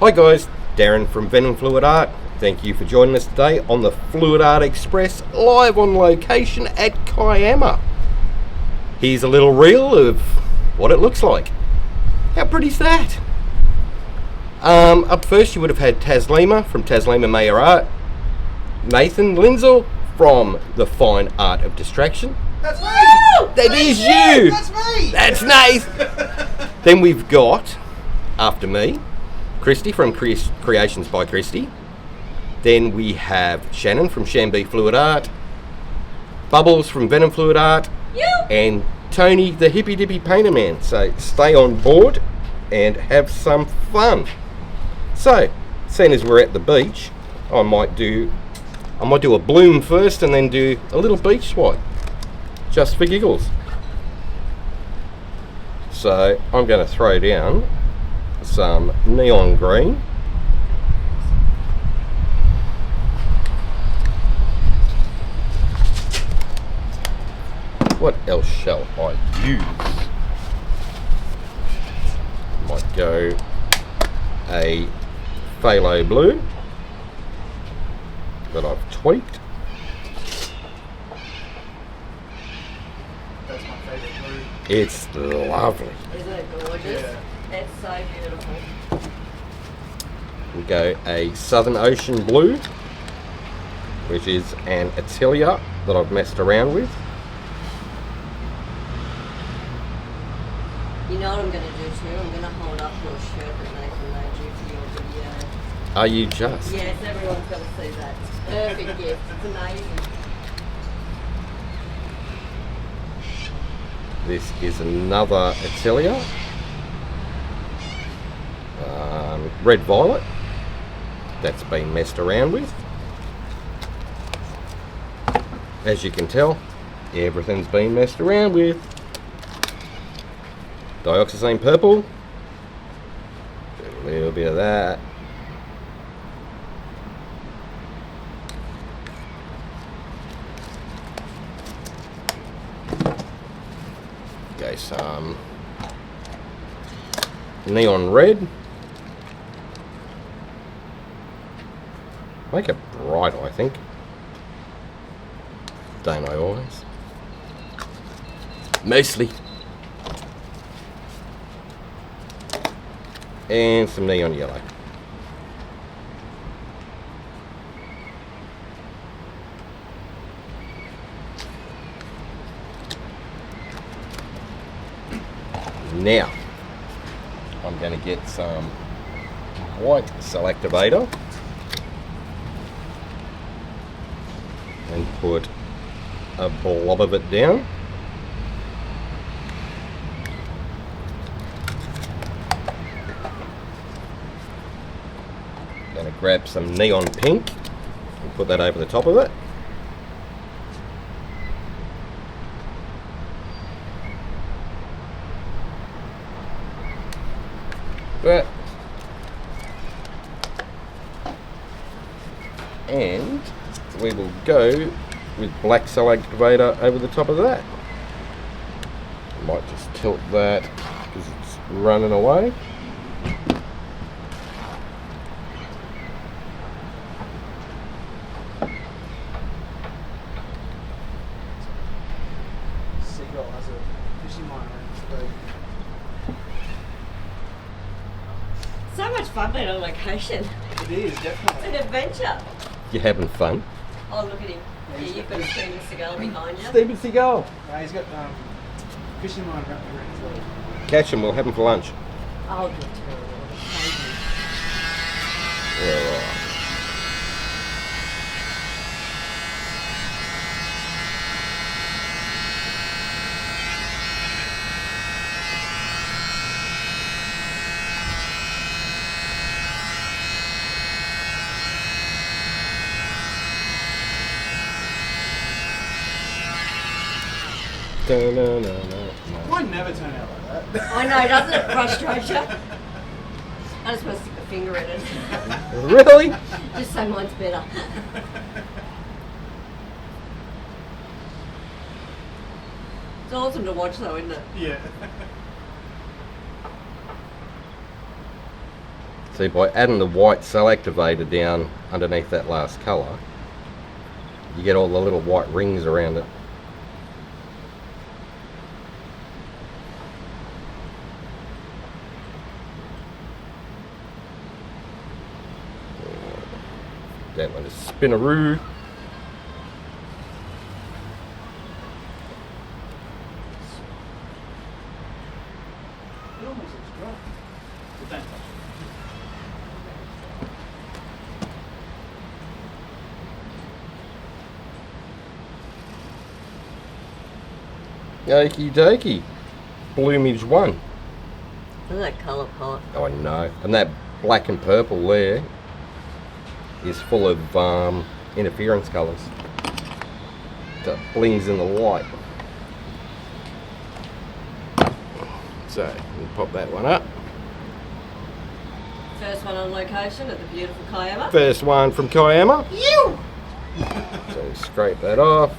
Hi guys, Darren from Venom Fluid Art. Thank you for joining us today on the Fluid Art Express, live on location at Kiama. Here's a little reel of what it looks like. How pretty's that? Up first you would have had Taslima from Taslima Maya Art, Nathan Lindsell from The Fine Art of Distraction. That's me! That is you! That's me! That's Nathan! Then we've got, after me, Kristey from Kreations by Kristey. Then we have Shannon from ShanB Fluid Art, Bubbles from Venom Fluid Art, and Tony the hippie dippy painter man. So stay on board and have some fun. So, seeing as we're at the beach, I might do a bloom first and then do a little beach swipe, just for giggles. So I'm going to throw down some neon green. What else shall I use? Might go a phthalo blue that I've tweaked. That's my favourite blue. It's lovely. Isn't it gorgeous? Yeah. It's so beautiful. We'll go a Southern Ocean blue, which is an atelier that I've messed around with. You know what I'm going to do too? I'm going to hold up your shirt that Nathan made you for your video. Are you just? Yes, everyone's got to see that. It's a perfect gift. It's amazing. This is another atelier. Red violet. That's been messed around with. As you can tell, everything's been messed around with. Dioxazine purple. A little bit of that. Okay, some neon red. Make it bright, I think. Don't I always? Mostly. And some neon yellow. Now, I'm going to get some white cell activator and put a blob of it down. Going to grab some neon pink and put that over the top of it. That. And we will go with black cell activator over the top of that. Might just tilt that because it's running away. Seagull has a fishing line around his boat. So much fun being on location. It is, definitely. It's an adventure. You having fun? Oh, look at him. Yeah, you've got Steven Seagal behind you. Steven Seagal. He's got fishing line wrapped around his leg. Catch him, we'll have him for lunch. I'll get to it. Yeah, right. Mine never turn out like that. I know, doesn't it frustrate you? I just want to stick a finger in it. Really? Just so mine's better. It's awesome to watch though, isn't it? Yeah. See, by adding the white cell activator down underneath that last colour, you get all the little white rings around it. That one is spinaroo. It almost looks great. But don't touch Okie dokie. Bloomage 1. Look at that colour pot. Oh, I know. And that black and purple there is full of interference colours. That blings in the light. So, we'll pop that one up. First one on location at the beautiful Kiama. First one from Kiama. So, scrape that off.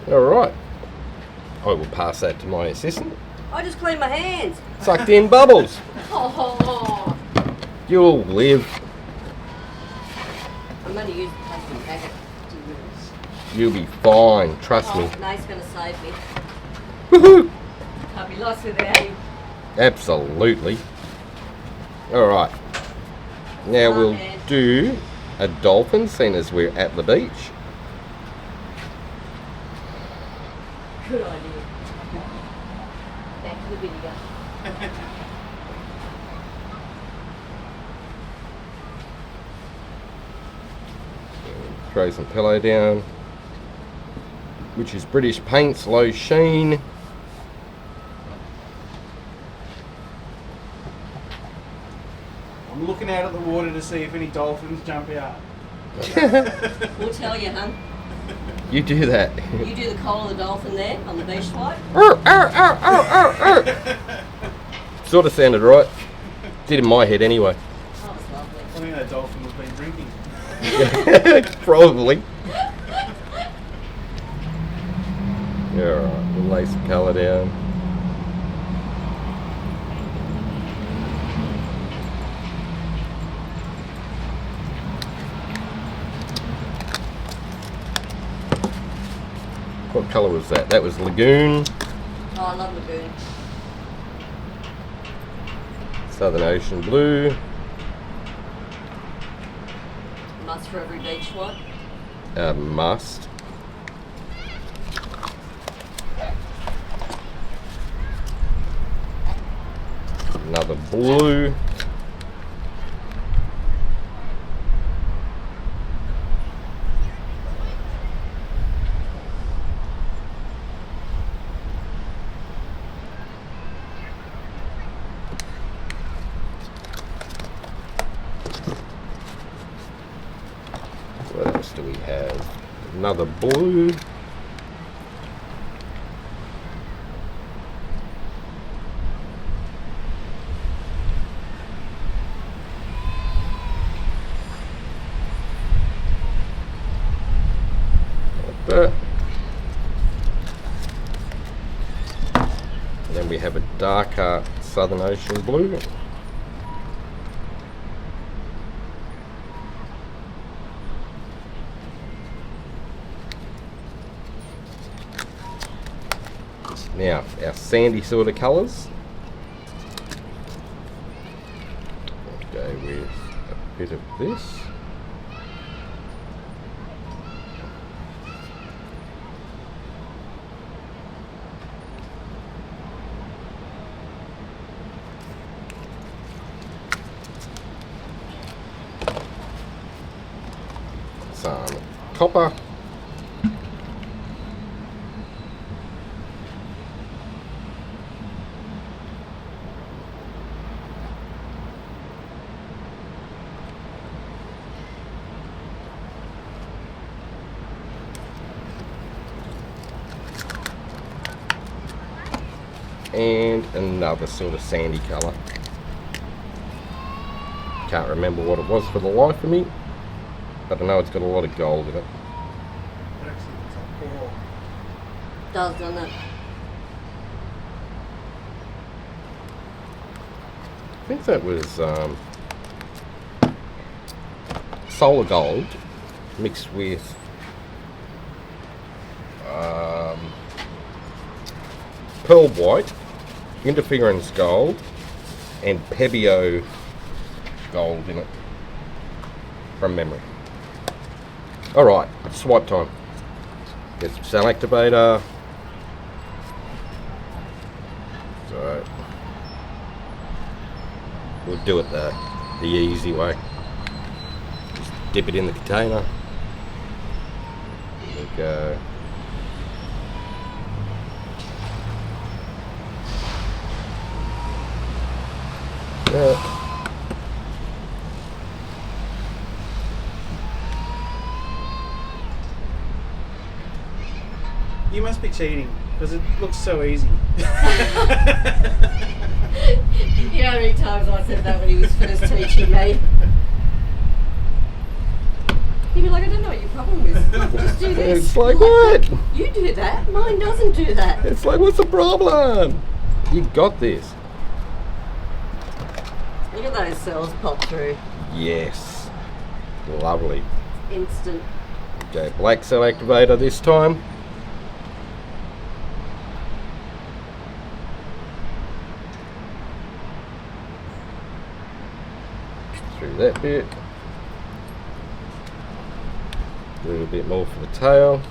Alright. I will pass that to my assistant. I just cleaned my hands. Sucked in bubbles. Oh, You'll live. I'm going to use the plastic packet. You'll be fine. Trust me. Oh, Nate's going to save me. Woohoo! Can't be lost without him. Absolutely. Alright. Now Oh, we'll man. do a dolphin, seeing as we're at the beach. Good idea. Back to the video. Throw some pillow down, which is British Paints Low Sheen. I'm looking out at the water to see if any dolphins jump out. We'll tell you, hun. You do that. You do the call of the dolphin there on the beach swipe. Sort of sounded right. Did in my head anyway. Oh, it's lovely. I think that dolphin has been drinking. Probably. Alright, we'll lay some colour down. What colour was that? That was Lagoon, Oh, I love lagoon. Southern Ocean Blue, Must for every beach swipe. Must. Another blue. What else do we have? Another blue. Like that. And then we have a darker Southern Ocean blue. Now, our sandy sort of colours. We'll go with a bit of this. Some copper. And another sort of sandy colour. Can't remember what it was for the life of me, but I know it's got a lot of gold in it. It actually looks like does, doesn't it? I think that was solar gold mixed with pearl white, interference gold, and Pebeo gold in it, from memory. Alright, swipe time. Get some cell activator. So we'll do it the easy way. Just dip it in the container. There we go. Yeah. You must be cheating because it looks so easy. You know how many times I said that when he was first teaching me? He'd be like, I don't know what your problem is. Just do this. It's like, what? You do that. Mine doesn't do that. It's like, what's the problem? You got this. Look at those cells pop through. Yes. Lovely. Instant. Okay, black cell activator this time. Through that bit. A little bit more for the tail.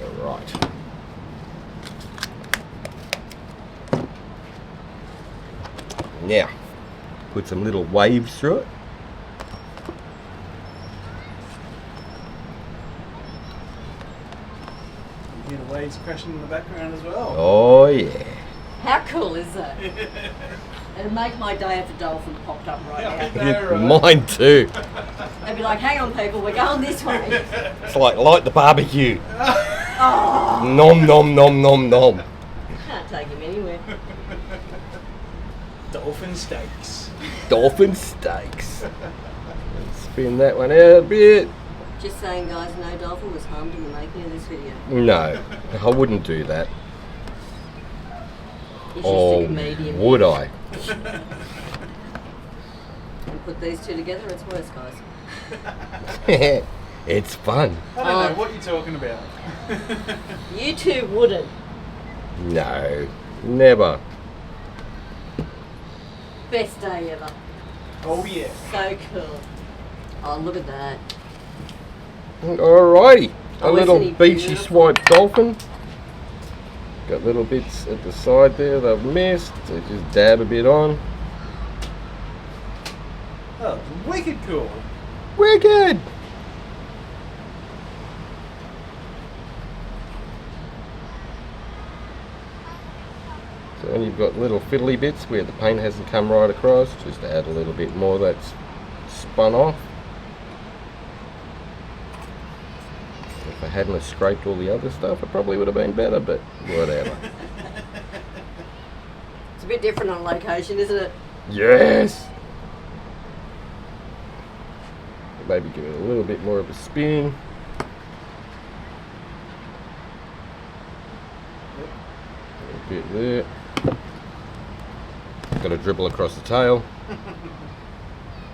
Alright. Now, put some little waves through it. You hear the waves crashing in the background as well. Oh yeah. How cool is that? It'd make my day if a dolphin popped up right now. Yeah, right. Mine too. They'd be like, hang on people, we're going this way. It's like light the barbecue. Oh, Nom nom nom nom nom. can't take him anywhere. Dolphin steaks. Dolphin steaks. Let's spin that one out a bit. Just saying guys, no dolphin was harmed in the making of this video. No, I wouldn't do that. He's Oh, just a comedian. would I? And put these two together, it's worse, guys. It's fun. I don't know what you're talking about. You two wouldn't. No, never. Best day ever. Oh yeah. So cool. Oh, look at that. Alrighty, a Oh, little isn't he beachy beautiful? swipe dolphin. Got little bits at the side there that I've missed. So just dab a bit on. Oh, wicked cool. Wicked! So when you've got little fiddly bits where the paint hasn't come right across, just add a little bit more that's spun off. If I hadn't have scraped all the other stuff, it probably would have been better, but whatever. It's a bit different on location, isn't it? Yes! Maybe give it a little bit more of a spin. A bit there. Got a dribble across the tail.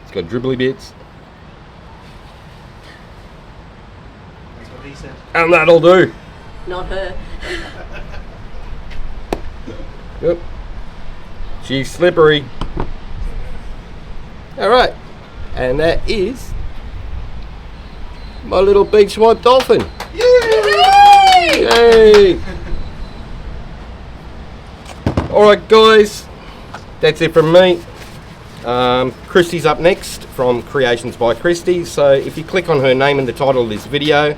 It's got dribbly bits. That's what he said. And that'll do. Not her. Yep. She's slippery. Alright. And that is my little beach swipe dolphin. Yay! Yay! Alright guys, that's it from me. Kristey's up next from Kreations by Kristey. So if you click on her name in the title of this video,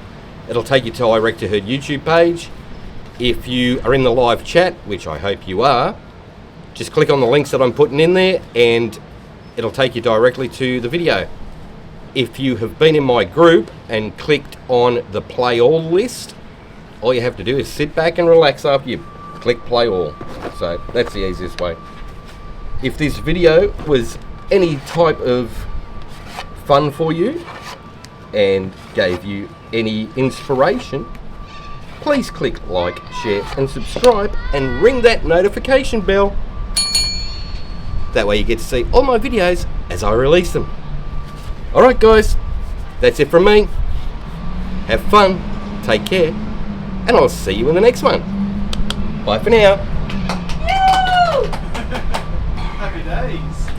it'll take you direct to her YouTube page. If you are in the live chat, which I hope you are, just click on the links that I'm putting in there and it'll take you directly to the video. If you have been in my group and clicked on the play all list, all you have to do is sit back and relax after you've click play all. So that's the easiest way. If this video was any type of fun for you and gave you any inspiration, please click like, share and subscribe and ring that notification bell. That way you get to see all my videos as I release them. Alright guys, that's it from me. Have fun, take care, and I'll see you in the next one. Bye for now. Happy days.